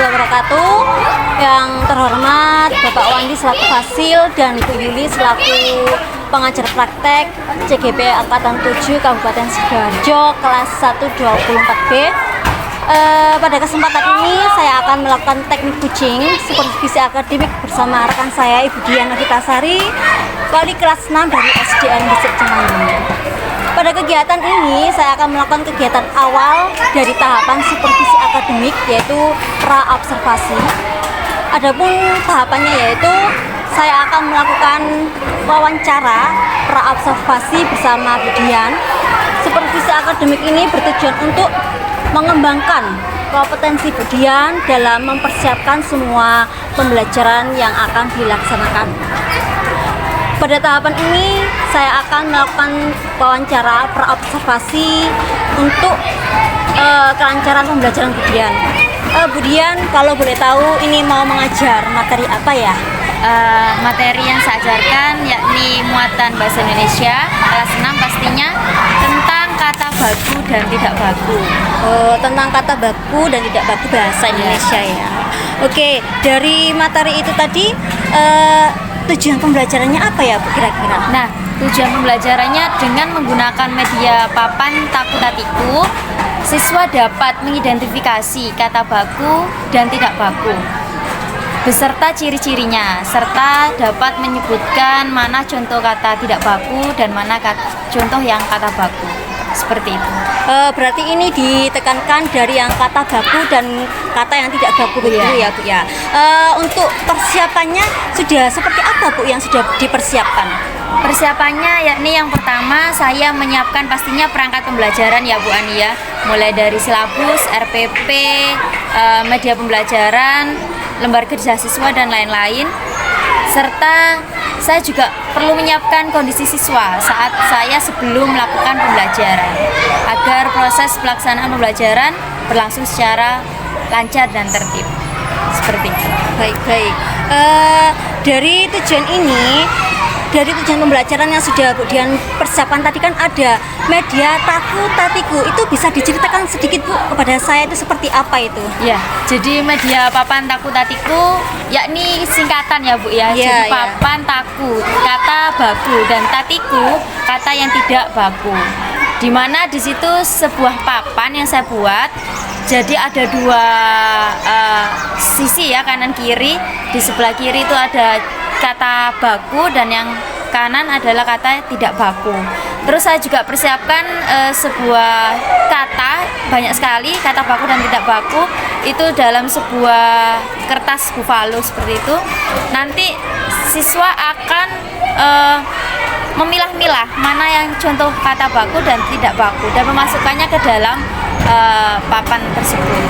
wabarakatuh. Yang terhormat Bapak Wandi selaku Fasil dan Ibu Yuli selaku pengajar praktek CGP Angkatan 7 Kabupaten Sidoarjo kelas 124B. Pada kesempatan ini saya akan melakukan teknik kucing supervisi akademik bersama rekan saya Ibu Dian Novitasari, wali kelas 6 dari SDN Gresik Cimandiri. Pada kegiatan ini saya akan melakukan kegiatan awal dari tahapan supervisi akademik yaitu pra-observasi. Adapun tahapannya yaitu saya akan melakukan wawancara pra-observasi bersama Bu Dian. Supervisi akademik ini bertujuan untuk mengembangkan kompetensi Bu Dian dalam mempersiapkan semua pembelajaran yang akan dilaksanakan. Pada tahapan ini saya akan melakukan wawancara pra-observasi untuk kelancaran pembelajaran Bu Dian. Bu Dian, kalau boleh tahu ini mau mengajar materi apa ya? Materi yang saya ajarkan yakni muatan bahasa Indonesia kelas 6 pastinya tentang kata baku dan tidak baku. Tentang kata baku dan tidak baku bahasa Indonesia ya. Oke, dari materi itu tadi tujuan pembelajarannya apa ya Bu kira-kira? Nah, tujuan pembelajarannya dengan menggunakan media papan taku-tatiku, siswa dapat mengidentifikasi kata baku dan tidak baku beserta ciri-cirinya, serta dapat menyebutkan mana contoh kata tidak baku dan mana contoh yang kata baku. Seperti itu. Berarti ini ditekankan dari yang kata baku dan kata yang tidak baku begitu ya Bu ya. Untuk persiapannya sudah seperti apa Bu yang sudah dipersiapkan? Persiapannya yakni yang pertama saya menyiapkan pastinya perangkat pembelajaran ya Bu Ani ya, mulai dari silabus, RPP, media pembelajaran, lembar kerja siswa dan lain-lain. Serta saya juga perlu menyiapkan kondisi siswa saat saya sebelum melakukan pembelajaran agar proses pelaksanaan pembelajaran berlangsung secara lancar dan tertib. Seperti itu. Baik-baik. Dari tujuan pembelajaran yang sudah Bu Dian persiapkan tadi kan ada media taku-tatiku. Itu bisa diceritakan sedikit Bu kepada saya itu seperti apa itu? Ya, jadi media papan taku-tatiku yakni singkatan ya Bu ya. Ya, jadi papan taku, kata baku dan tatiku kata yang tidak baku. Dimana di situ sebuah papan yang saya buat. Jadi ada dua sisi ya, kanan kiri. Di sebelah kiri itu ada kata baku dan yang kanan adalah kata tidak baku. Terus saya juga persiapkan sebuah kata, banyak sekali kata baku dan tidak baku itu dalam sebuah kertas buffalo seperti itu. Nanti siswa akan memilah-milah mana yang contoh kata baku dan tidak baku dan memasukkannya ke dalam papan tersebut.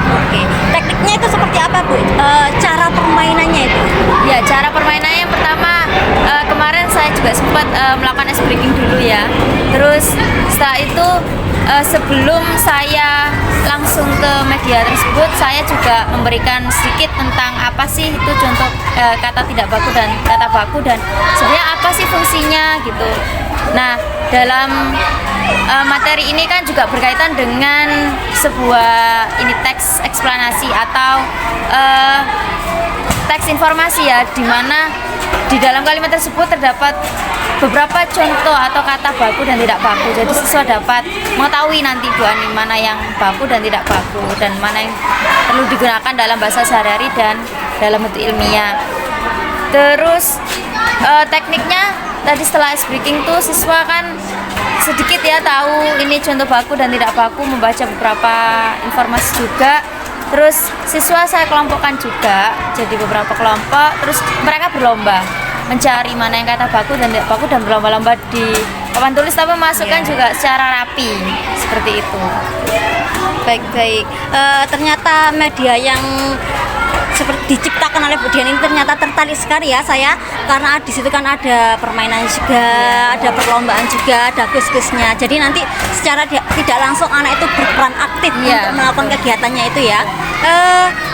Oke, tekniknya itu seperti apa Bu? Cara permainannya itu? Ya, cara permainannya yang pertama kemarin saya juga sempat melakukan ice breaking dulu ya. Terus setelah itu sebelum saya langsung ke media tersebut, saya juga memberikan sedikit tentang apa sih itu contoh kata tidak baku dan kata baku dan sebenarnya apa sih fungsinya gitu. Nah, dalam materi ini kan juga berkaitan dengan sebuah teks eksplanasi atau teks informasi ya, di mana di dalam kalimat tersebut terdapat beberapa contoh atau kata baku dan tidak baku. Jadi siswa dapat mengetahui nanti Bu Ani mana yang baku dan tidak baku dan mana yang perlu digunakan dalam bahasa sehari-hari dan dalam bentuk ilmiah. Terus tekniknya tadi setelah ice breaking tuh siswa kan sedikit ya tahu ini contoh baku dan tidak baku, membaca beberapa informasi juga. Terus siswa saya kelompokkan juga jadi beberapa kelompok, terus mereka berlomba mencari mana yang kata baku dan tidak baku dan berlomba-lomba di papan tulis tapi memasukkan juga secara rapi seperti itu. Baik-baik. Ternyata media yang seperti diciptakan oleh Bu Dian ini ternyata tertarik sekali ya saya, karena di situ kan ada permainan juga, ada perlombaan juga, ada kuis-kuisnya. Jadi nanti secara tidak langsung anak itu berperan aktif untuk melakukan kegiatannya itu ya.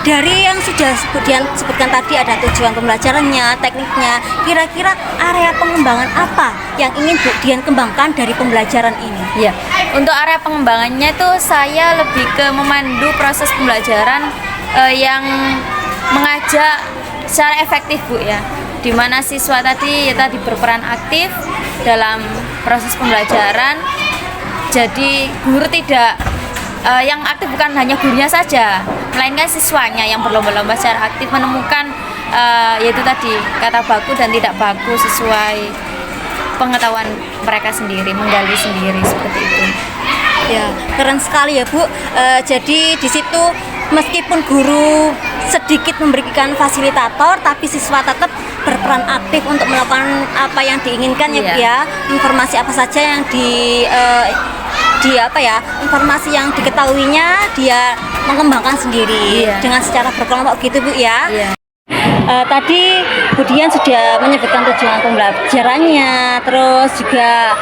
Dari yang sudah Bu Dian sebutkan tadi ada tujuan pembelajarannya, tekniknya. Kira-kira area pengembangan apa yang ingin Bu Dian kembangkan dari pembelajaran ini? Ya, untuk area pengembangannya itu saya lebih ke memandu proses pembelajaran yang mengajak secara efektif Bu ya, di mana siswa tadi berperan aktif dalam proses pembelajaran. Jadi guru tidak yang aktif bukan hanya gurunya saja, melainkan siswanya yang berlomba-lomba secara aktif menemukan yaitu tadi kata baku dan tidak baku sesuai pengetahuan mereka sendiri, menggali sendiri seperti itu. Ya, keren sekali ya Bu. Jadi di situ meskipun guru sedikit memberikan fasilitator, tapi siswa tetap berperan aktif untuk melakukan apa yang diinginkan ya Bu ya. Informasi apa saja yang informasi yang diketahuinya dia mengembangkan sendiri dengan secara berkelompok gitu Bu ya. Tadi Bu Dian sudah menyebutkan tujuan pembelajarannya, terus juga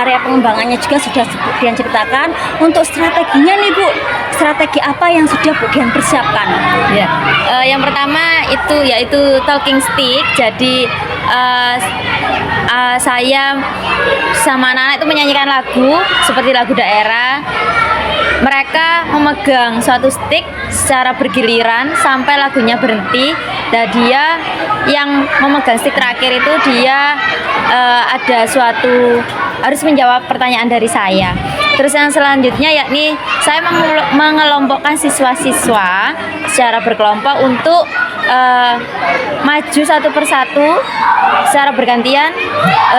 area pengembangannya juga sudah Bu Dian ceritakan. Untuk strateginya nih Bu, strategi apa yang sudah Bu Dian persiapkan? Yang pertama itu yaitu talking stick. Jadi saya sama anak-anak itu menyanyikan lagu seperti lagu daerah. Mereka memegang suatu stick secara bergiliran sampai lagunya berhenti. Dan dia yang memegang stick terakhir itu dia ada suatu harus menjawab pertanyaan dari saya. Terus yang selanjutnya yakni saya mengelompokkan siswa-siswa secara berkelompok untuk maju satu persatu secara bergantian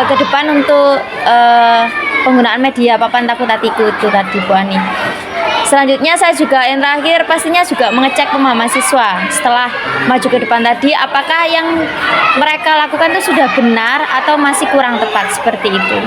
ke depan untuk penggunaan media papan takutatiku itu tadi Bu Ani. Selanjutnya saya juga yang terakhir pastinya juga mengecek pemahaman siswa setelah maju ke depan tadi, apakah yang mereka lakukan itu sudah benar atau masih kurang tepat seperti itu.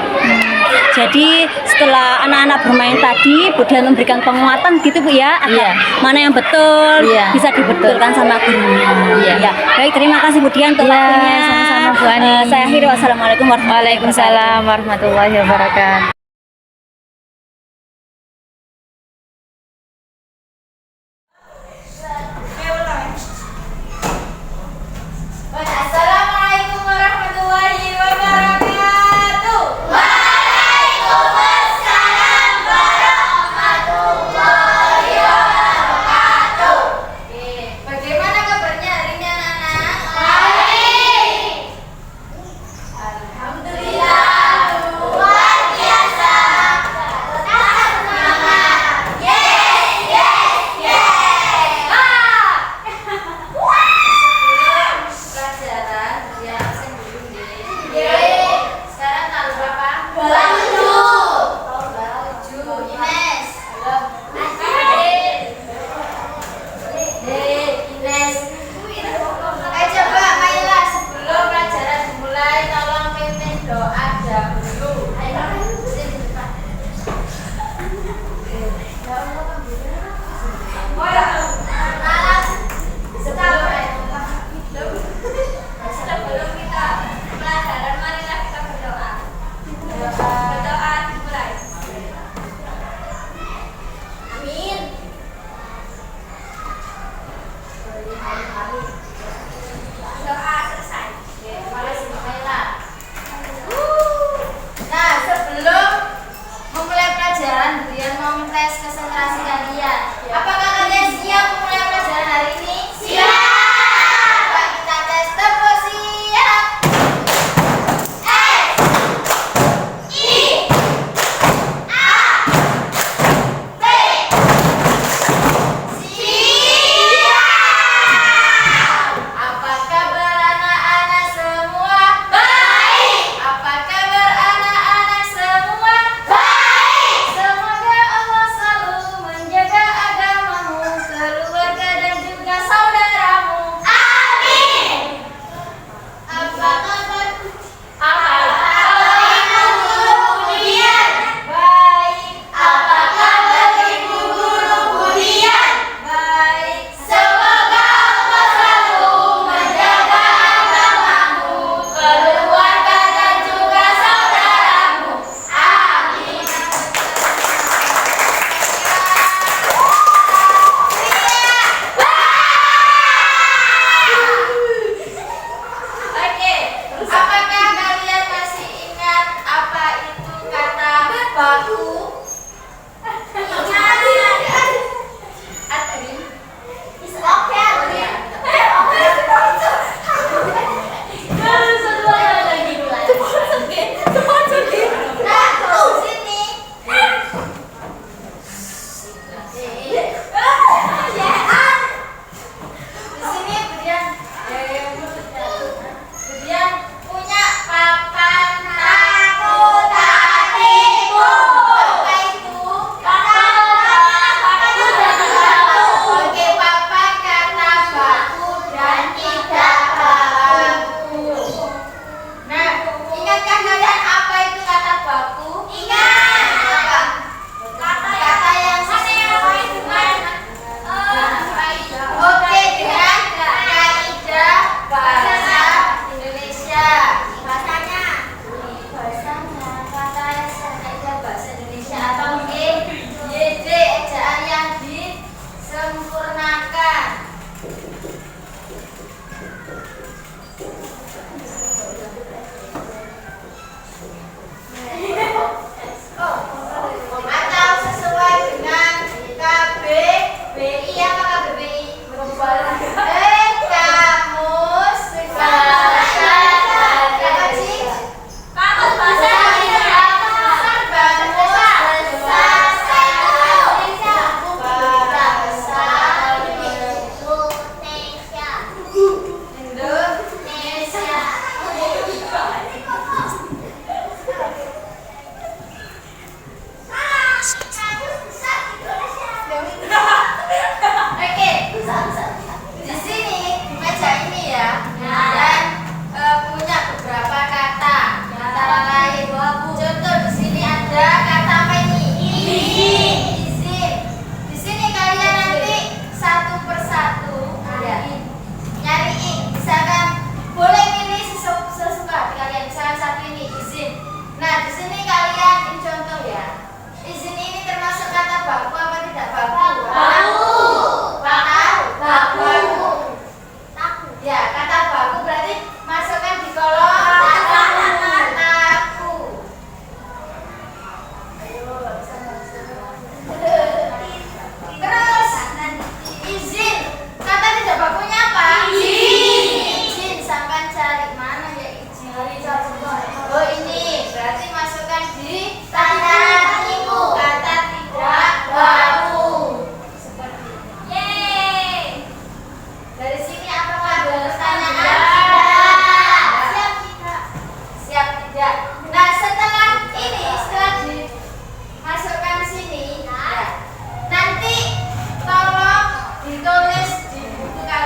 Jadi setelah anak-anak bermain tadi, Bu Dian memberikan penguatan gitu Bu ya, agar mana yang betul bisa dibetulkan sama gurunya. Baik, terima kasih Bu Dian untuk waktunya. Sama-sama Bu Ani. Saya akhiri, wassalamualaikum warahmatullahi wabarakatuh. Assalamualaikum warahmatullahi wabarakatuh. Waalaikumsalam warahmatullahi wabarakatuh. Bagaimana kabarnya hari ini anak-anak? Baik. Alhamdulillah luar biasa.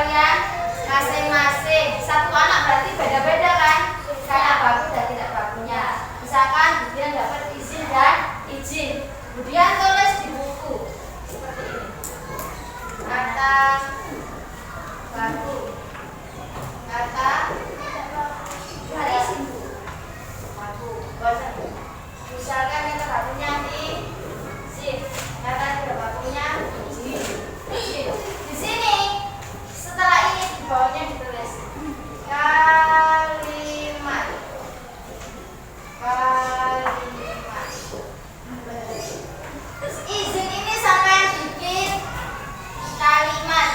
kalian masing-masing. Satu anak berarti beda-beda kan? Karena baku dan tidak bakunya. Misalkan Budian dapat izin dan izin. Budian tulis di buku seperti ini. Kata baku. Kata dari sini. Baku. Misalkan kata bakunya di sini. Kata tidak bakunya di sini. Di sini. Setelah ini di bawahnya ditulis kalimat. Kalimat. Terus izin ini sampai bikin kalimat.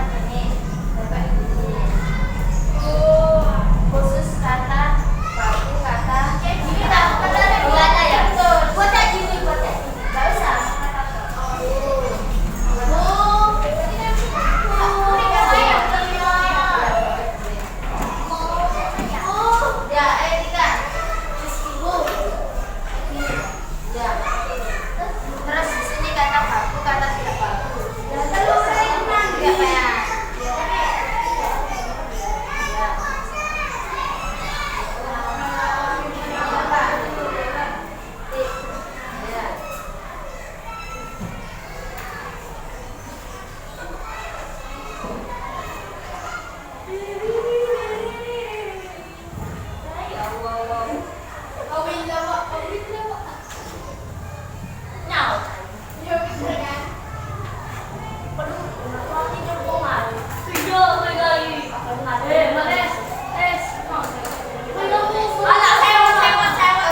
dapat ini, dapat ini. Khusus kata baku kata kita buatnya ya. Buat kayak gini, buat kayak gini. Gak usah. Ya, Etika. Ya. Terus di sini kata baku, kata tidak baku. Ya, ya.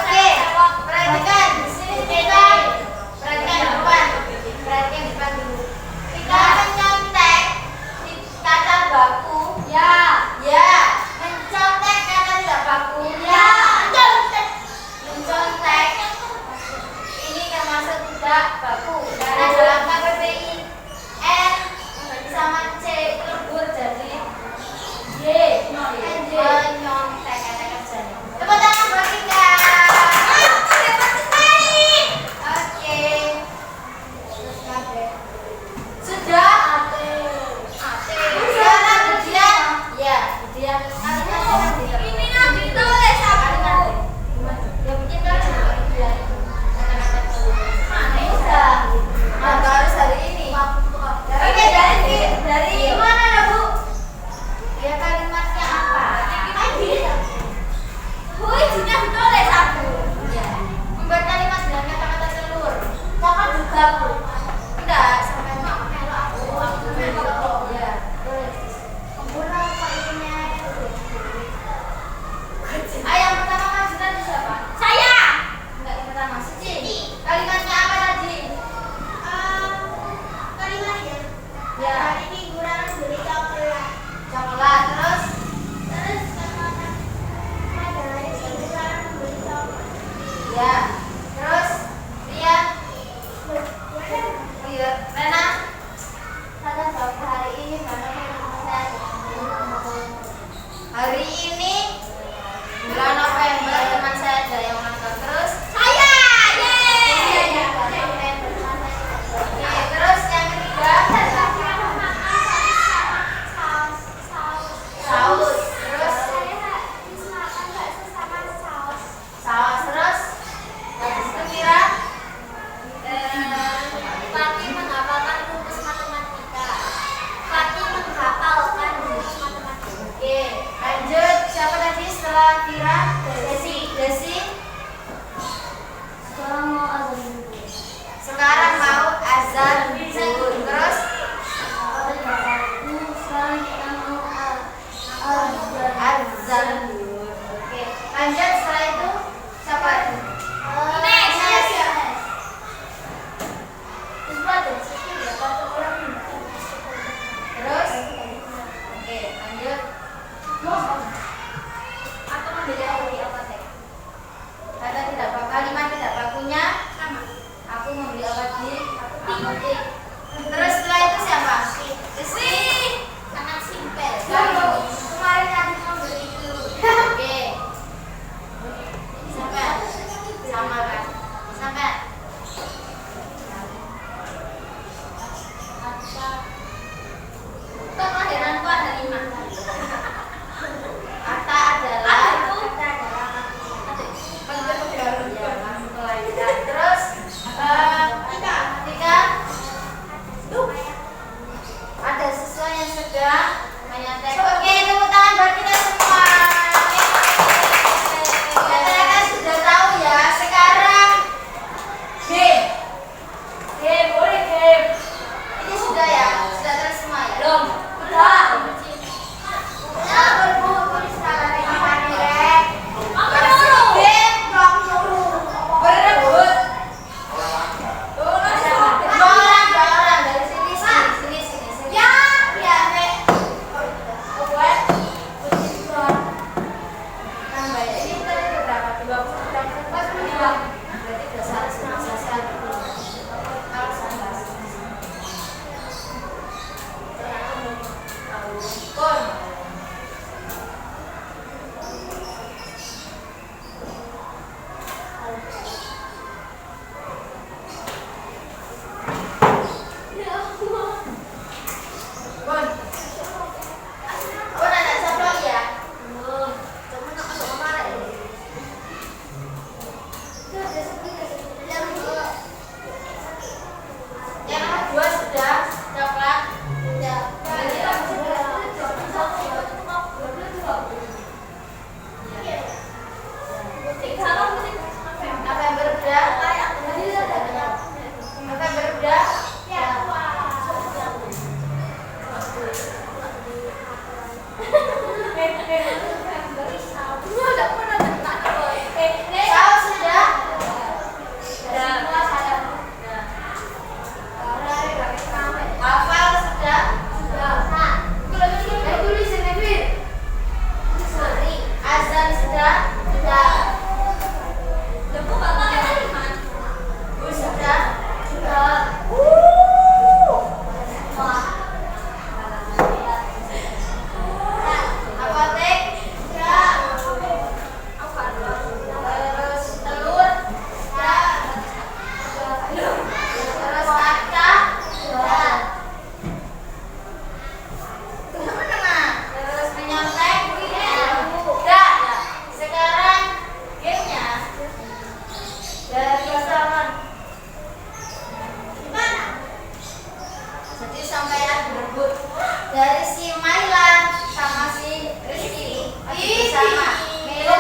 Oke, perhatikan di sini kita perhatikan di depan, perhatikan di depan dulu. Kita menyontek di kata baku, ya, mencontek kata tidak baku, ya, mencontek. Ini termasuk tidak baku karena dalam KBBI N sama C lebur jadi Y, menyontek kata kerjanya. Tepuk tangan buat kita. Hebat sekali. Oke. Sudah. Sekarang kemudian, ya, kemudian ini yang ditulis aku. Ya mungkin kan kemudian mana udah. Nah, harus hari ini. Oke, dari mana Bu? Ya kalimatnya apa? Izinnya ditulis aku. Ya. Membuat kalimat dengan kata-kata telur. Kakak juga Bu. Enggak, sampai melo aku. Ya. Sempurna kalimatnya. Ayo yang pertama maju tadi siapa? Saya. Enggak, yang pertama Suci. Kalimatnya apa tadi? Kalimatnya. Ya. Hari ini kurang beli coklat. Coklat terus ya, terus Rian, Rena, kata bapak hari ini hari ini bulan November teman saya ada yang ulang tahun terus saya, yeay. Oke, terus yang ketiga saus, terus saus, terus habis itu Mira Pati menghafalkan rumus matematika. Pati menghafalkan rumus matematika. Oke, lanjut siapa tadi setelah Mira? Desi. Sekarang mau azan zuhur. Terus azan zuhur. Oke, lanjut setelah itu siapa? Ines. Terus oke, lanjut. Atau membeli apa teh? Kata tidak baku, kalimat tidak bakunya aku membeli obat di apotek. Terus setelah itu siapa? Rizky. Sangat simpel. Kemarin tadi membeli itu. Oke. Sampai sama kan? Sampai kelahiranku ada 5. Kata adalah terus tiga ada siswa yang sedang menyontek. Oke, tepuk tangan buat kita semua. Ternyata sudah tahu ya. Sekarang game boleh game. Ini sudah ya, sudah terus semua ya. Belum. Udah. Ya, boleh sekarang ini rek. Game berebut. Dua orang dari sini. Ya, biar si Maila sama si Rizky masih bersama. Melo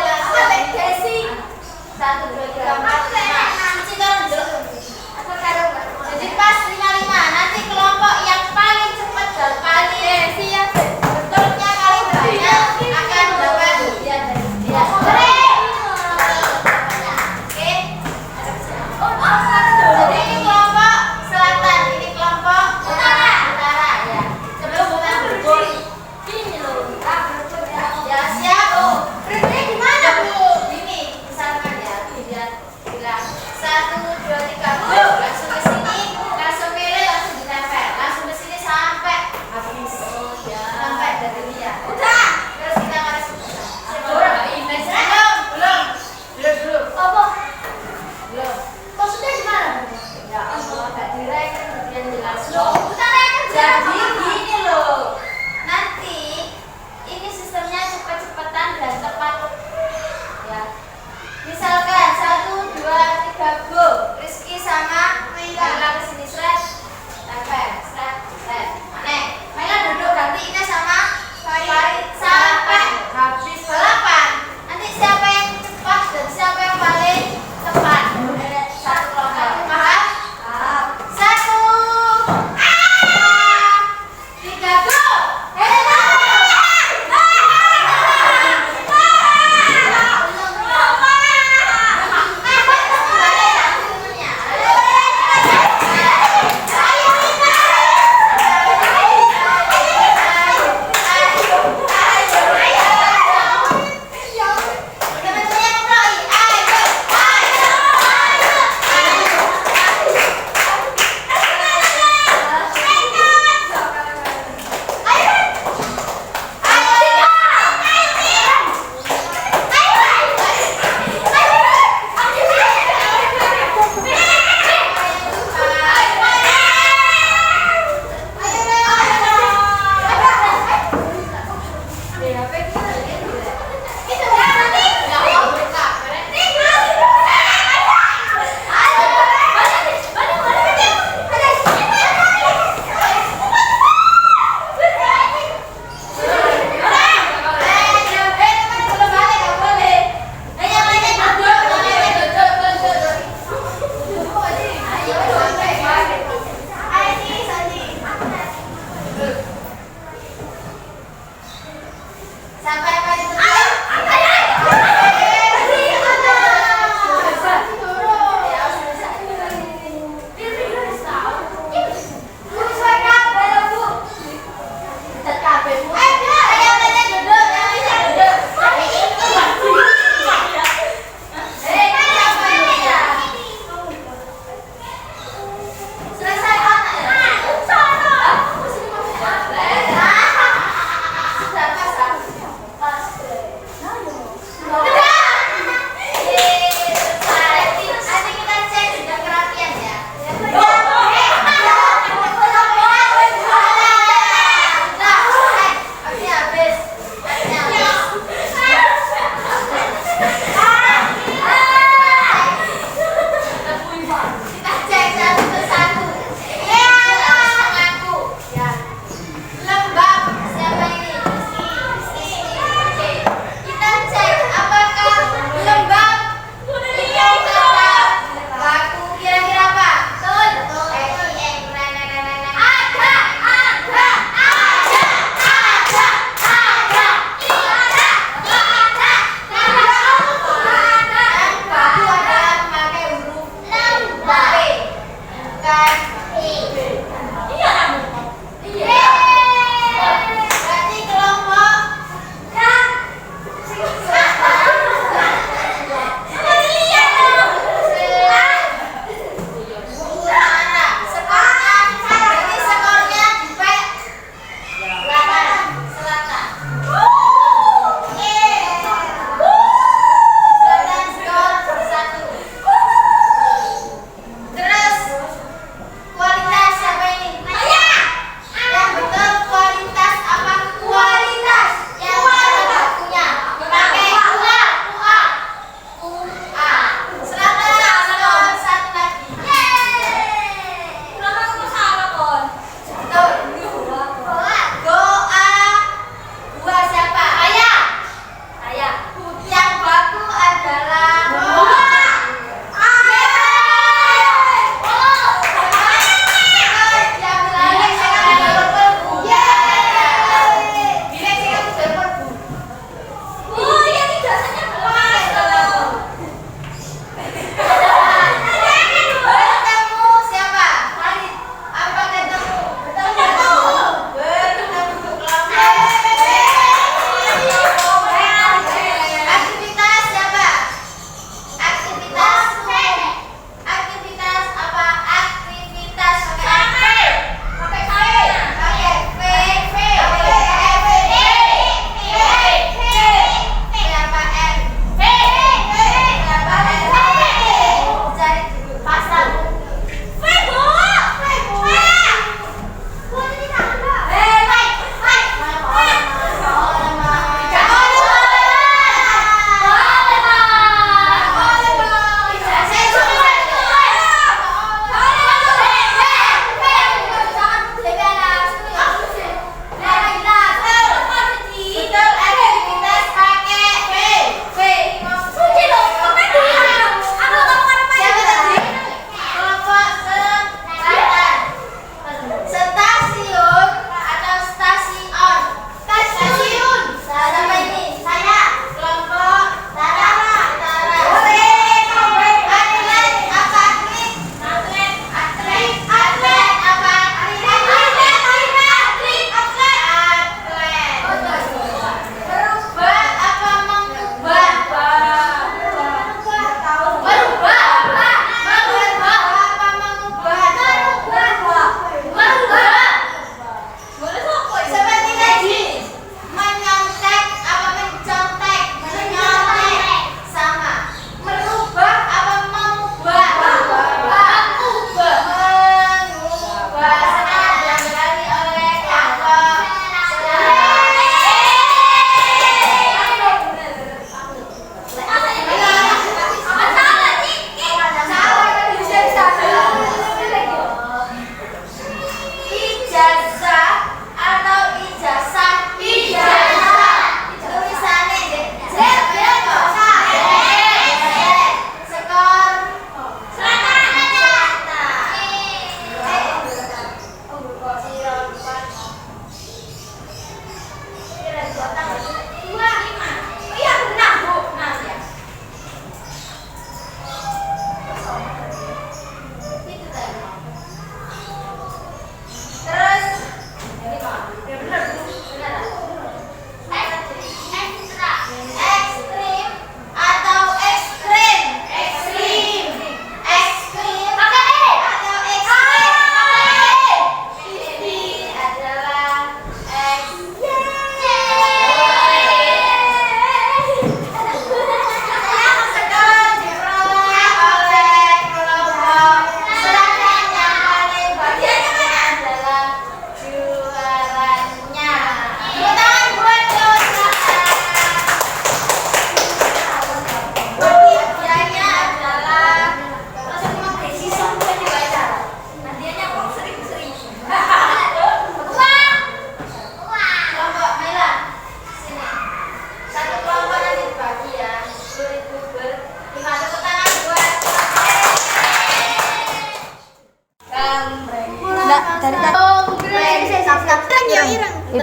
satu dua tiga empat lima. Cici tolong dulu. Jadi pas 55 nanti kelompok yang paling cepat dan paling betulnya paling banyak akan dapat hadiah dari dia. Oke. Jadi ini kelompok selatan, ini kelompok utara ya. Sebelum kita berburu, ini loh. Ya siap. Oh, berarti di mana Bu? Ini misalkan ya, biar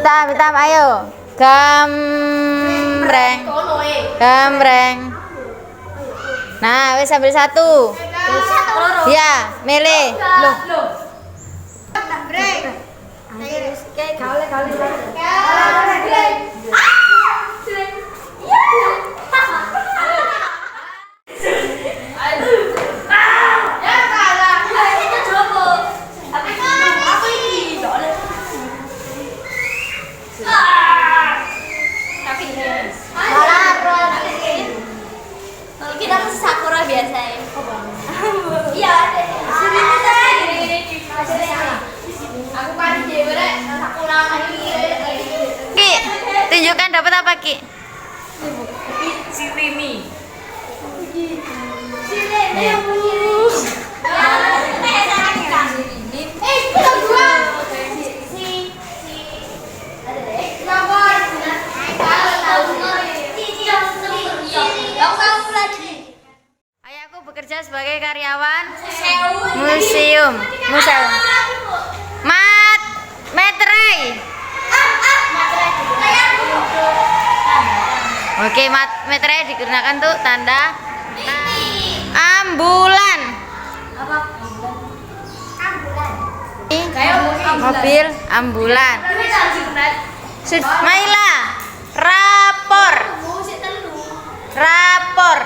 Hitam, ayo. Gambreng. Gambreng. Nah, wis ambil satu. Ya, milih. Kita masih sakura biasa ya. Iya, aku kan di sakura lagi. Ki, tunjukkan dapat apa, Ki? Sirimi. Ayahku bekerja sebagai karyawan museum. Materai. Oke, materai digunakan untuk tanda ambulan. Mobil ambulan. Maila, rapor. Rapor.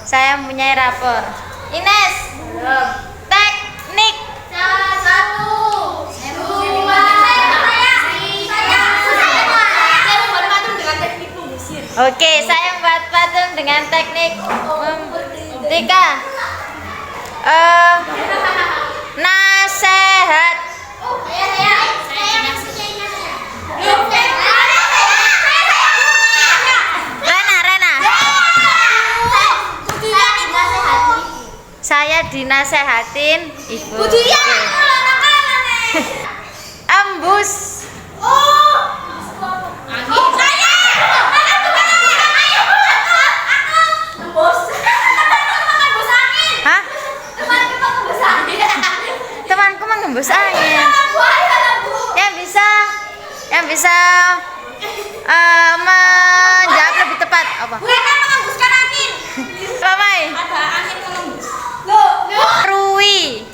Saya mempunyai rapor. Ines. Teknik. Oke, saya membuat patung dengan teknik Tika. Nasehat. Rena. Saya dinasehatin Ibu. Embus. Hah? Temanku mengembus angin. Yang bisa menjawab lebih tepat apa? Mengembuskan angin. Apa, Mai? Ada angin mengembus. Rui.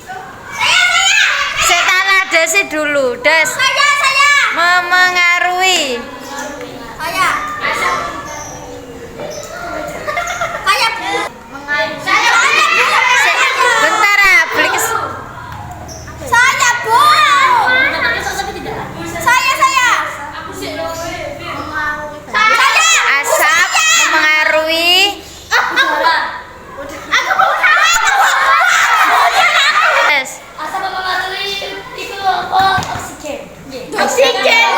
Setan ada sih dulu, Des. Saya. Memengaruhi. Saya. Bentar ya, beli Saya, Bu. Saya. asap memengaruhi. Des. Asal mempengaruhi itu oksigen. Oksigen.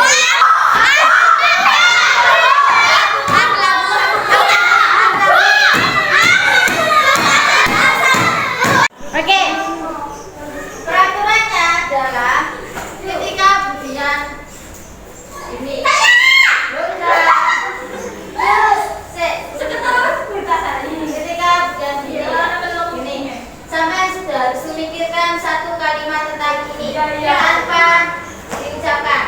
Oke. Peraturannya adalah ketika budian ini ketika budian ini sampai sudah harus memikirkan satu kalimat tentang ini tanpa diucapkan.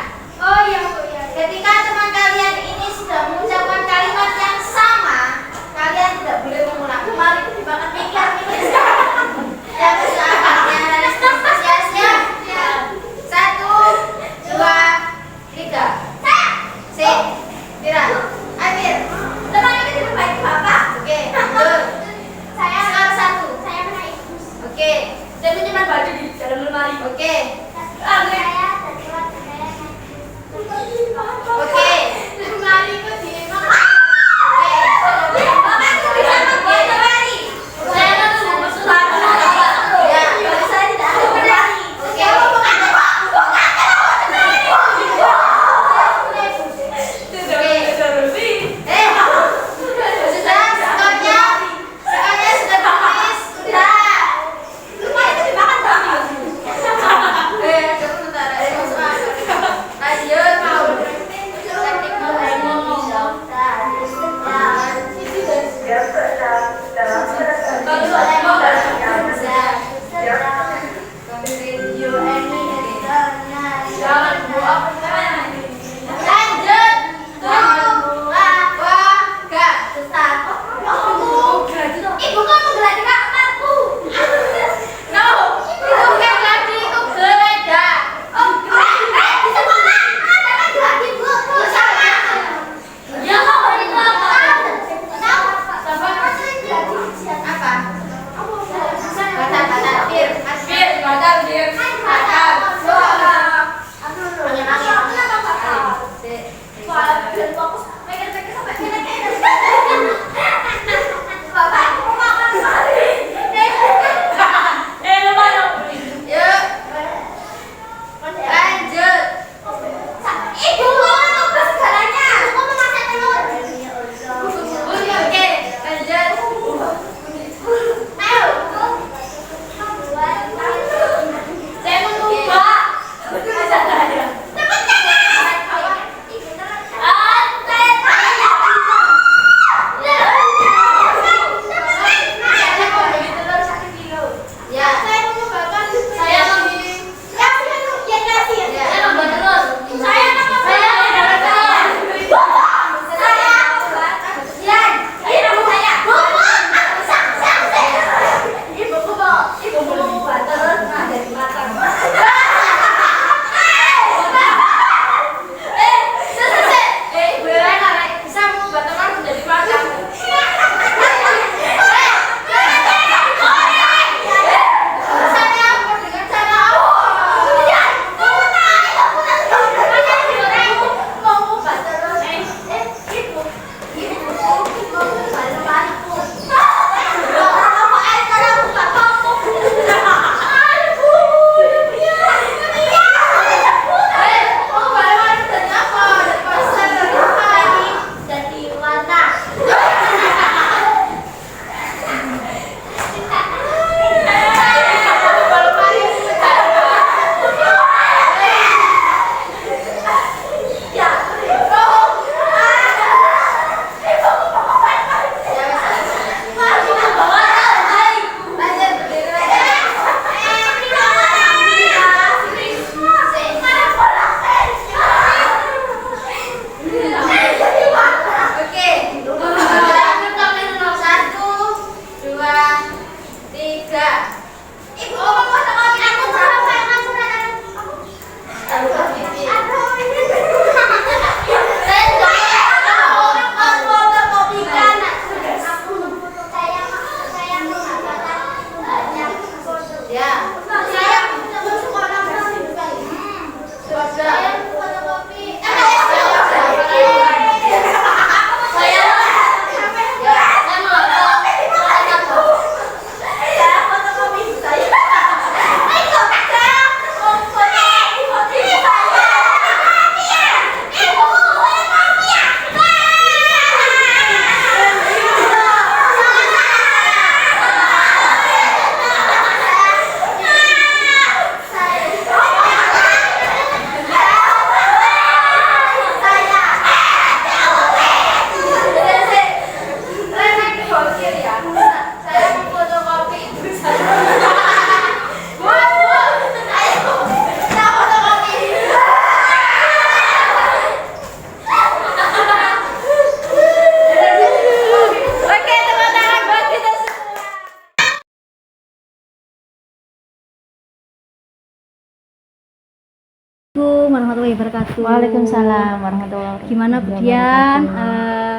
warahmatullahi wabarakatuh. Waalaikumsalam warahmatullahi wabarakatuh. Gimana Bu Dian?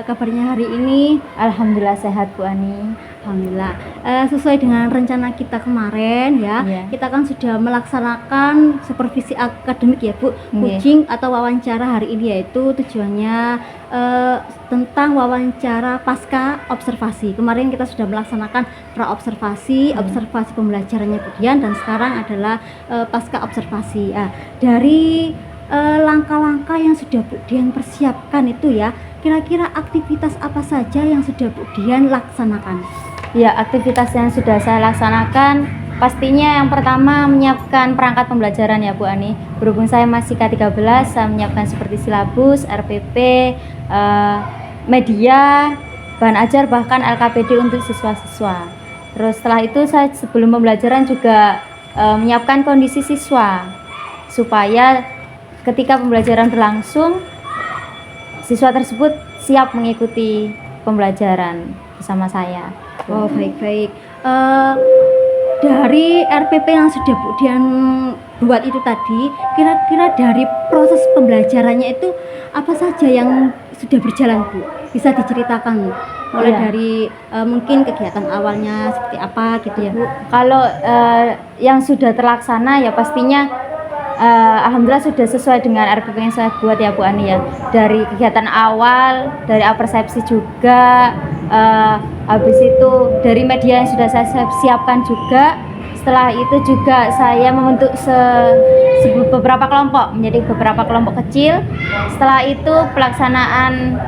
Kabarnya hari ini? Alhamdulillah sehat Bu Ani. Alhamdulillah. Sesuai dengan rencana kita kemarin ya, Iya. kita kan sudah melaksanakan supervisi akademik ya Bu, Iya. coaching atau wawancara hari ini, yaitu tujuannya tentang wawancara pasca observasi. Kemarin kita sudah melaksanakan pra-observasi, observasi pembelajarannya Bu Dian, dan sekarang adalah pasca observasi. Dari langkah-langkah yang sudah Bu Dian persiapkan itu ya, kira-kira aktivitas apa saja yang sudah Bu Dian laksanakan? Ya, aktivitas yang sudah saya laksanakan pastinya yang pertama menyiapkan perangkat pembelajaran ya Bu Ani. Berhubung saya masih K13, saya menyiapkan seperti silabus, RPP, media, bahan ajar, bahkan LKPD untuk siswa-siswa. Terus setelah itu saya sebelum pembelajaran juga menyiapkan kondisi siswa supaya ketika pembelajaran berlangsung siswa tersebut siap mengikuti pembelajaran bersama saya. Oh, baik-baik. Dari RPP yang sudah Bu Dian buat itu tadi, kira-kira dari proses pembelajarannya itu apa saja yang sudah berjalan Bu? Bisa diceritakan mulai Iya. dari mungkin kegiatan awalnya seperti apa gitu ya Bu? Kalau yang sudah terlaksana ya pastinya alhamdulillah sudah sesuai dengan RPP yang saya buat ya Bu Ani ya. Dari kegiatan awal, dari persepsi juga, habis itu dari media yang sudah saya siapkan juga. Setelah itu juga saya membentuk beberapa kelompok menjadi beberapa kelompok kecil. Setelah itu pelaksanaan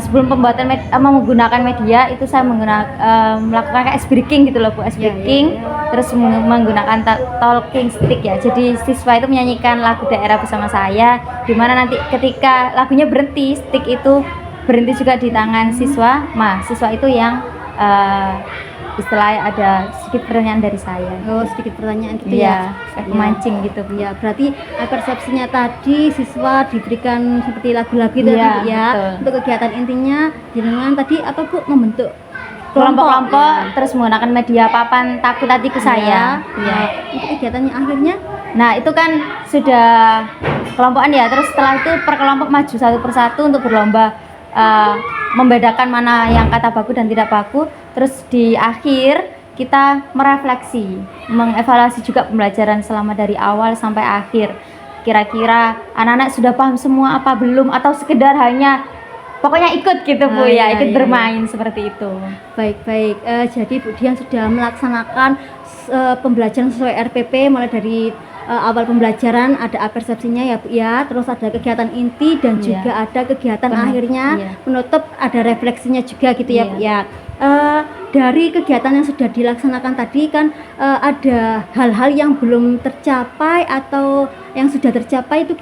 sebelum pembuatan menggunakan media itu saya melakukan kayak ice breaking gitu loh Bu, ice breaking. Terus menggunakan talking stick ya. Jadi siswa itu menyanyikan lagu daerah bersama saya, di mana nanti ketika lagunya berhenti, stick itu berhenti juga di tangan siswa. Siswa itu yang istilahnya ada sedikit pertanyaan dari saya. Oh, sedikit pertanyaan gitu Iya, ya. mancing gitu. Ya, berarti persepsinya tadi siswa diberikan seperti lagu-lagu itu Iya, tadi ya. betul. Untuk kegiatan intinya dengan tadi apa Bu, membentuk Kelompok-kelompok ya. terus menggunakan media papan takut tadi ke saya. Iya. Untuk kegiatannya akhirnya Nah itu kan sudah kelompokan ya. Terus setelah itu per kelompok maju satu persatu untuk berlomba membedakan mana yang kata baku dan tidak baku. Terus di akhir kita merefleksi, mengevaluasi juga pembelajaran selama dari awal sampai akhir. Kira-kira anak-anak sudah paham semua apa belum, atau sekedar hanya pokoknya ikut gitu Bu ya, ikut bermain seperti itu. baik-baik. Jadi Bu Dian sudah melaksanakan pembelajaran sesuai RPP mulai dari awal pembelajaran ada persepsinya ya Bu ya, terus ada kegiatan inti dan Iya. juga ada kegiatan Benar. akhirnya Iya. menutup, ada refleksinya juga gitu ya Iya. Bu ya. Dari kegiatan yang sudah dilaksanakan tadi kan ada hal-hal yang belum tercapai atau yang sudah tercapai itu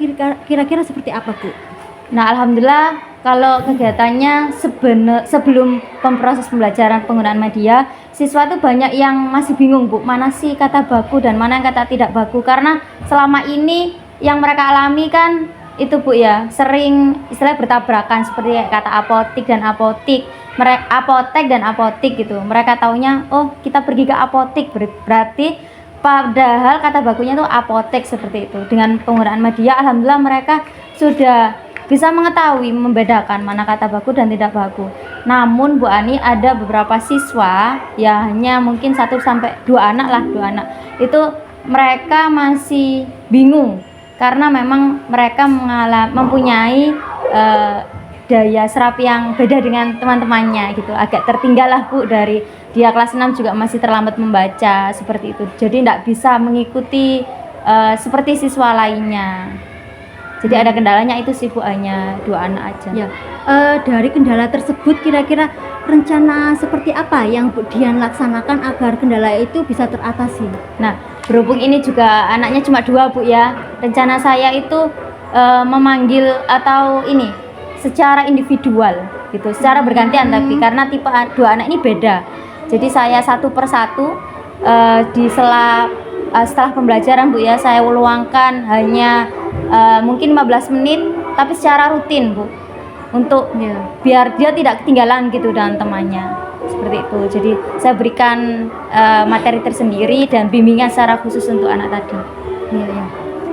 kira-kira seperti apa Bu? Nah alhamdulillah kalau kegiatannya sebelum proses pembelajaran penggunaan media, siswa tuh banyak yang masih bingung Bu, mana sih kata baku dan mana yang kata tidak baku, karena selama ini yang mereka alami kan itu Bu ya, sering istilah bertabrakan seperti kata apotik dan apotik, apotek dan apotik gitu. Mereka taunya oh kita pergi ke apotik berarti, padahal kata bakunya tuh apotek seperti itu. Dengan penggunaan media alhamdulillah mereka sudah bisa mengetahui membedakan mana kata baku dan tidak baku. Namun Bu Ani ada beberapa siswa ya, hanya mungkin 1 sampai 2 anak lah, 2 anak itu mereka masih bingung karena memang mereka mempunyai daya serap yang beda dengan teman-temannya gitu, agak tertinggal lah Bu, dari dia kelas 6 juga masih terlambat membaca seperti itu, jadi tidak bisa mengikuti seperti siswa lainnya. Jadi ada kendalanya itu sih Bu, hanya 2 anak aja. Ya, dari kendala tersebut kira-kira rencana seperti apa yang Bu Dian laksanakan agar kendala itu bisa teratasi? Nah, berhubung ini juga anaknya cuma 2 Bu ya, rencana saya itu memanggil atau ini secara individual gitu, secara bergantian tapi karena tipe 2 anak ini beda. Jadi saya satu persatu di setelah pembelajaran Bu ya, saya luangkan hanya mungkin 15 menit tapi secara rutin Bu, untuk biar dia tidak ketinggalan gitu dengan temannya seperti itu. Jadi saya berikan materi tersendiri dan bimbingan secara khusus untuk anak tadi. Iya, ya.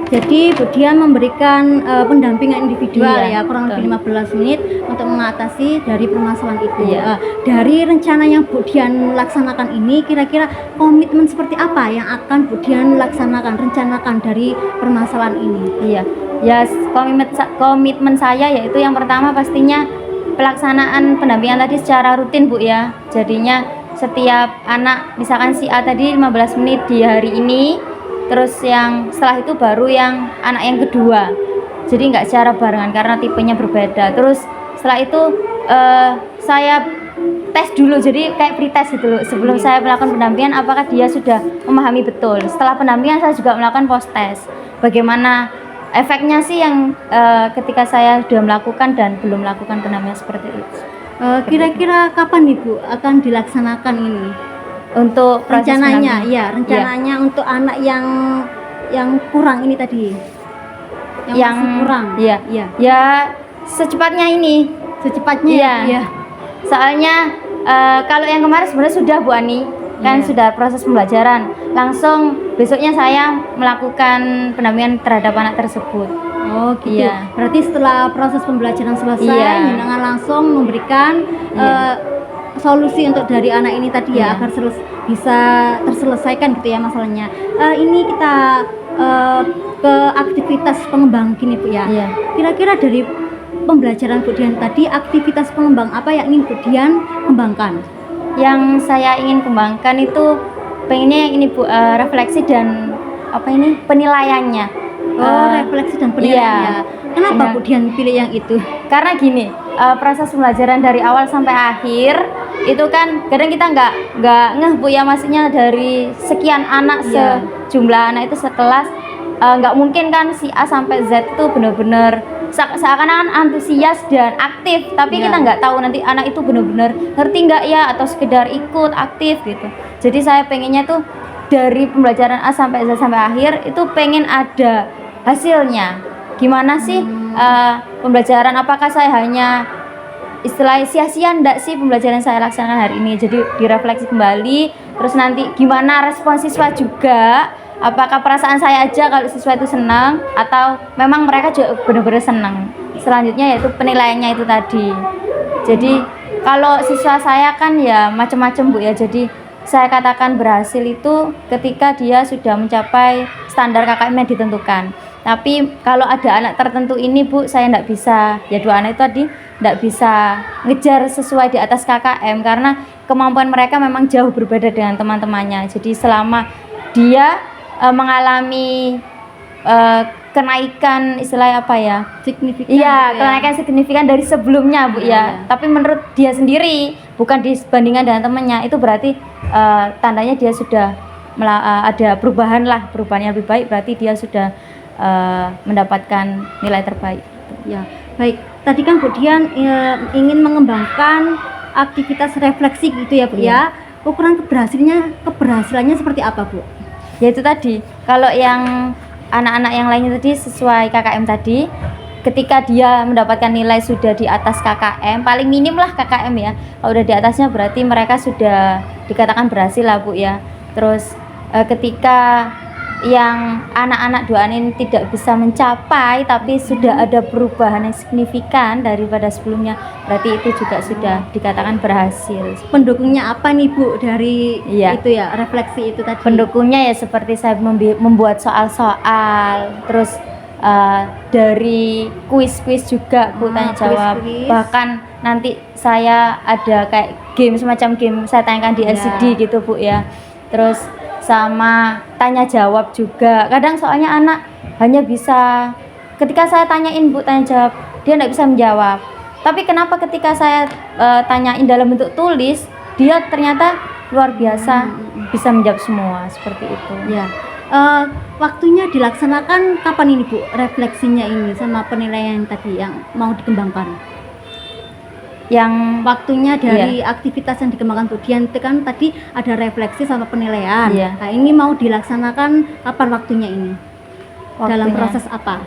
Jadi Bu Dian memberikan pendampingan individual Iya, ya kurang betul. lebih 15 menit untuk mengatasi dari permasalahan itu. Iya. Dari rencana yang Bu Dian laksanakan ini kira-kira komitmen seperti apa yang akan Bu Dian rencanakan dari permasalahan ini? Iya, ya komitmen saya yaitu yang pertama pastinya pelaksanaan pendampingan tadi secara rutin Bu ya. Jadinya setiap anak misalkan si A tadi 15 menit di hari ini, terus yang setelah itu baru yang anak yang kedua. Jadi nggak secara barengan karena tipenya berbeda. Terus setelah itu saya tes dulu, jadi kayak pretest gitu loh. Sebelum saya melakukan pendampingan apakah dia sudah memahami betul. Setelah pendampingan saya juga melakukan post test. Bagaimana efeknya sih yang ketika saya sudah melakukan dan belum melakukan pendampingan seperti itu. Kira-kira kapan nih Bu akan dilaksanakan ini? Untuk proses Rencananya, pendampingan. rencananya untuk anak yang kurang ini tadi. Yang masih kurang. Iya. Iya. Ya secepatnya ini. Secepatnya. Iya. Iya. Soalnya kalau yang kemarin sebenarnya sudah Bu Ani, kan Iya. sudah proses pembelajaran. Langsung besoknya saya melakukan pendampingan terhadap anak tersebut. Oh gitu. Iya. Berarti setelah proses pembelajaran selesai, Iya. Jenengan langsung memberikan Iya. solusi untuk dari anak ini tadi ya Iya. agar bisa terselesaikan gitu ya masalahnya. Ini kita ke aktivitas pengembang gini Bu ya. Iya. Kira-kira dari pembelajaran Bu Dian tadi aktivitas pengembang apa yang ingin Bu Dian kembangkan? Yang saya ingin kembangkan itu pengennya yang ini Bu, refleksi dan apa ini penilaiannya. Refleksi dan penilaiannya. Kenapa Iya. Bu Dian pilih yang itu? Karena gini, proses pembelajaran dari awal sampai akhir itu kan kadang kita nggak ngeh Bu ya, maksudnya dari sekian anak Iya. sejumlah anak itu sekelas nggak mungkin kan si A sampai Z itu benar-benar seakan-akan antusias dan aktif, tapi Iya. kita nggak tahu nanti anak itu benar-benar ngerti nggak ya atau sekedar ikut aktif gitu. Jadi saya pengennya tuh dari pembelajaran A sampai Z sampai akhir itu pengen ada hasilnya. Gimana sih pembelajaran, apakah saya hanya istilahnya sia-sia enggak sih pembelajaran saya laksanakan hari ini. Jadi direfleksi kembali, terus nanti gimana respon siswa juga, apakah perasaan saya aja kalau siswa itu senang atau memang mereka juga benar-benar senang. Selanjutnya yaitu penilaiannya itu tadi. Jadi kalau siswa saya kan ya macam-macam Bu ya, jadi saya katakan berhasil itu ketika dia sudah mencapai standar KKM yang ditentukan. Tapi kalau ada anak tertentu ini Bu, saya tidak bisa, ya 2 anak itu tadi tidak bisa ngejar sesuai di atas KKM karena kemampuan mereka memang jauh berbeda dengan teman-temannya. Jadi selama dia mengalami kenaikan istilahnya apa ya? Signifikan. Iya, gitu ya. kenaikan signifikan dari sebelumnya Bu ya. Tapi menurut dia sendiri, bukan dibandingkan dengan temannya, itu berarti tandanya dia sudah ada perubahan yang lebih baik, berarti dia sudah mendapatkan nilai terbaik. Ya, baik. Tadi kan Bu Dian ingin mengembangkan aktivitas refleksi gitu ya Bu ya. Ukuran keberhasilannya seperti apa Bu? Ya itu tadi, kalau yang anak-anak yang lainnya tadi sesuai KKM tadi, ketika dia mendapatkan nilai sudah di atas KKM, paling minim lah KKM ya. Kalau udah di atasnya berarti mereka sudah dikatakan berhasil lah Bu ya. Terus ketika yang anak-anak 2 anak ini tidak bisa mencapai tapi sudah ada perubahan yang signifikan daripada sebelumnya, berarti itu juga sudah dikatakan berhasil. Pendukungnya apa nih Bu dari Iya. itu ya, refleksi itu tadi? Pendukungnya ya seperti saya membuat soal-soal, terus dari kuis-kuis juga Bu, tanya jawab. kuis-kuis. Bahkan nanti saya ada kayak game, semacam game saya tanyakan di Iya. LCD gitu Bu ya. Terus sama tanya jawab juga. Kadang soalnya anak hanya bisa ketika saya tanyain Bu tanya jawab, dia tidak bisa menjawab. Tapi kenapa ketika saya tanyain dalam bentuk tulis, dia ternyata luar biasa bisa menjawab semua, seperti itu. Ya. Waktunya dilaksanakan kapan ini Bu? Refleksinya ini sama penilaian tadi yang mau dikembangkan. Yang Waktunya dari aktivitas yang dikembangkan Bu Dian itu kan tadi ada refleksi sama penilaian. Iya. Nah, ini mau dilaksanakan kapan waktunya ini? Dalam waktunya. proses apa?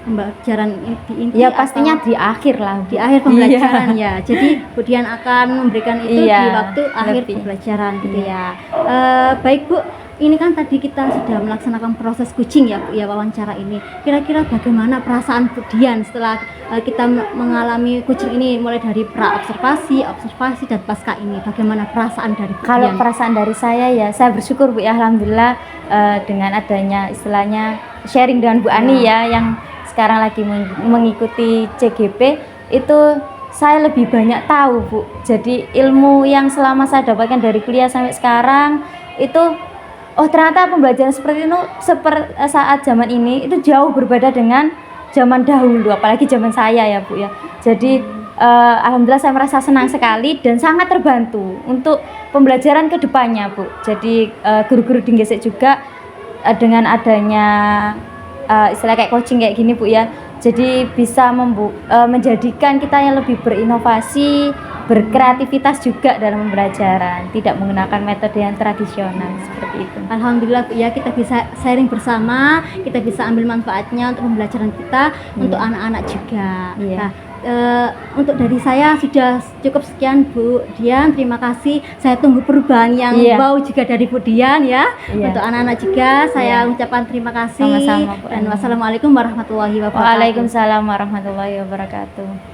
Pembelajaran di inti Ya pastinya atau di akhir lah Bu. di akhir pembelajaran ya. Jadi Bu Dian akan memberikan itu Iya, di waktu akhir lebih. pembelajaran gitu Iya. ya. Baik Bu, ini kan tadi kita sudah melaksanakan proses coaching ya Bu ya, wawancara ini. Kira-kira bagaimana perasaan Bu Dian setelah kita mengalami coaching ini, mulai dari pra-observasi, observasi dan pasca ini? Bagaimana perasaan dari Bu Kalau Dian? perasaan dari saya ya, saya bersyukur Bu ya, alhamdulillah dengan adanya istilahnya sharing dengan Bu Ani ya, yang sekarang lagi mengikuti CGP itu saya lebih banyak tahu Bu. Jadi ilmu yang selama saya dapatkan dari kuliah sampai sekarang itu, oh ternyata pembelajaran seperti itu saat zaman ini itu jauh berbeda dengan zaman dahulu, apalagi zaman saya ya Bu ya. Jadi alhamdulillah saya merasa senang sekali dan sangat terbantu untuk pembelajaran kedepannya Bu. Jadi guru-guru di Gesek juga dengan adanya istilah kayak coaching kayak gini Bu ya, jadi bisa menjadikan kita yang lebih berinovasi, berkreativitas juga dalam pembelajaran, tidak menggunakan metode yang tradisional seperti itu. Alhamdulillah Bu ya, kita bisa sharing bersama, kita bisa ambil manfaatnya untuk pembelajaran kita, untuk anak-anak juga. Iya. Nah, untuk dari saya sudah cukup sekian Bu Dian, terima kasih. Saya tunggu perubahan yang Iya. bau juga dari Bu Dian ya. Iya. Untuk anak-anak juga saya Iya. ucapkan terima kasih. Sama-sama, Bu Dan Ani. wassalamualaikum warahmatullahi wabarakatuh. Waalaikumsalam warahmatullahi wabarakatuh.